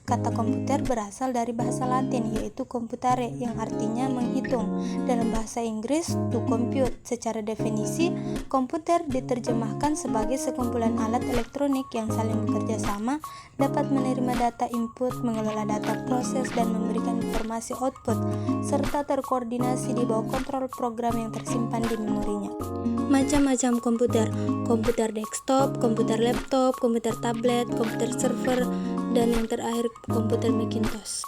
Kata komputer berasal dari bahasa Latin yaitu computare yang artinya menghitung. Dalam bahasa Inggris to compute. Secara definisi, komputer diterjemahkan sebagai sekumpulan alat elektronik yang saling bekerja sama, dapat menerima data input, mengelola data proses, dan memberikan informasi output, serta terkoordinasi di bawah kontrol program yang tersimpan di memorinya. Macam-macam komputer: komputer desktop, komputer laptop, komputer tablet, komputer server, dan yang terakhir komputer Macintosh.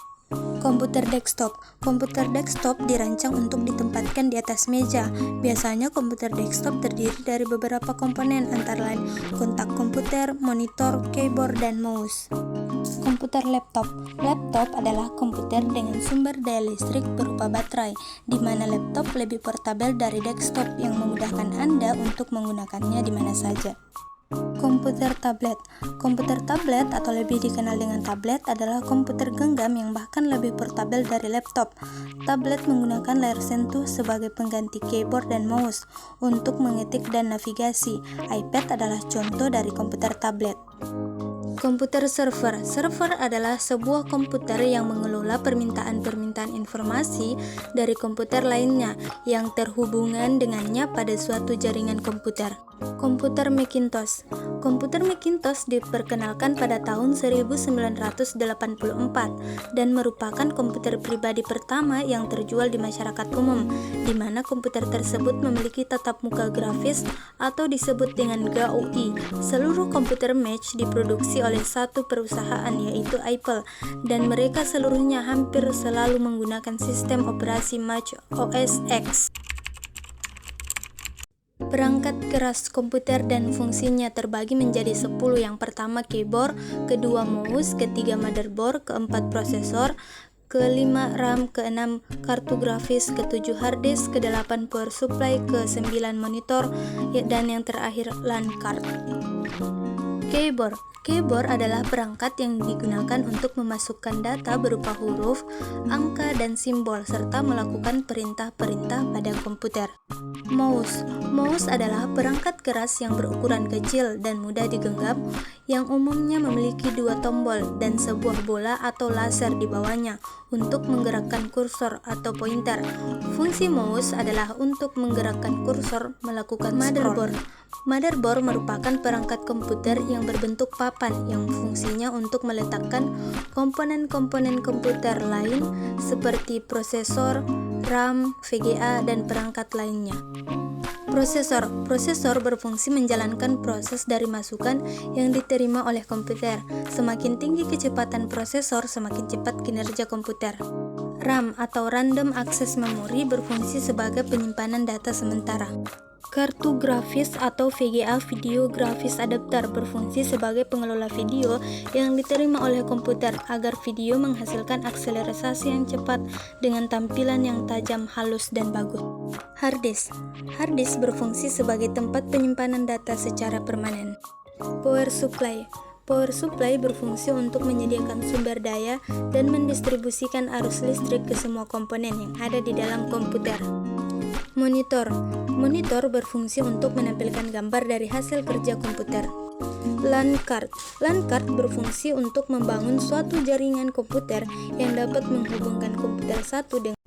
Komputer desktop. Komputer desktop dirancang untuk ditempatkan di atas meja. Biasanya komputer desktop terdiri dari beberapa komponen antara lain kontak komputer, monitor, keyboard, dan mouse. Komputer laptop. Laptop adalah komputer dengan sumber daya listrik berupa baterai, di mana laptop lebih portabel dari desktop yang memudahkan Anda untuk menggunakannya di mana saja. Komputer tablet. Komputer tablet atau lebih dikenal dengan tablet adalah komputer genggam yang bahkan lebih portabel dari laptop. Tablet menggunakan layar sentuh sebagai pengganti keyboard dan mouse untuk mengetik dan navigasi. iPad adalah contoh dari komputer tablet. Komputer server. Server adalah sebuah komputer yang mengelola permintaan-permintaan informasi dari komputer lainnya yang terhubungan dengannya pada suatu jaringan komputer. Komputer Macintosh. Komputer Macintosh diperkenalkan pada tahun 1984 dan merupakan komputer pribadi pertama yang terjual di masyarakat umum, di mana komputer tersebut memiliki tatap muka grafis atau disebut dengan GUI. Seluruh komputer Mac diproduksi oleh satu perusahaan yaitu Apple, dan mereka seluruhnya hampir selalu menggunakan sistem operasi Mac OS X. Perangkat keras komputer dan fungsinya terbagi menjadi 10. Yang pertama keyboard, kedua mouse, ketiga motherboard, keempat prosesor, kelima RAM, keenam kartu grafis, ketujuh hard disk, kedelapan power supply, kesembilan monitor, dan yang terakhir LAN card. Keyboard. Keyboard adalah perangkat yang digunakan untuk memasukkan data berupa huruf, angka, dan simbol, serta melakukan perintah-perintah pada komputer. Mouse. Mouse adalah perangkat keras yang berukuran kecil dan mudah digenggam, yang umumnya memiliki dua tombol dan sebuah bola atau laser di bawahnya untuk menggerakkan kursor atau pointer. Fungsi mouse adalah untuk menggerakkan kursor melakukan motherboard. Motherboard merupakan perangkat komputer yang berbentuk papan yang fungsinya untuk meletakkan komponen-komponen komputer lain seperti prosesor, RAM, VGA, dan perangkat lainnya. Prosesor. Prosesor berfungsi menjalankan proses dari masukan yang diterima oleh komputer. Semakin tinggi kecepatan prosesor, semakin cepat kinerja komputer. RAM atau Random Access Memory berfungsi sebagai penyimpanan data sementara. Kartu grafis atau VGA Video Graphics Adapter berfungsi sebagai pengelola video yang diterima oleh komputer agar video menghasilkan akselerasi yang cepat dengan tampilan yang tajam, halus, dan bagus. Hard disk. Hard disk berfungsi sebagai tempat penyimpanan data secara permanen. Power supply. Power supply berfungsi untuk menyediakan sumber daya dan mendistribusikan arus listrik ke semua komponen yang ada di dalam komputer. Monitor. Monitor berfungsi untuk menampilkan gambar dari hasil kerja komputer. LAN card. LAN card berfungsi untuk membangun suatu jaringan komputer yang dapat menghubungkan komputer satu dengan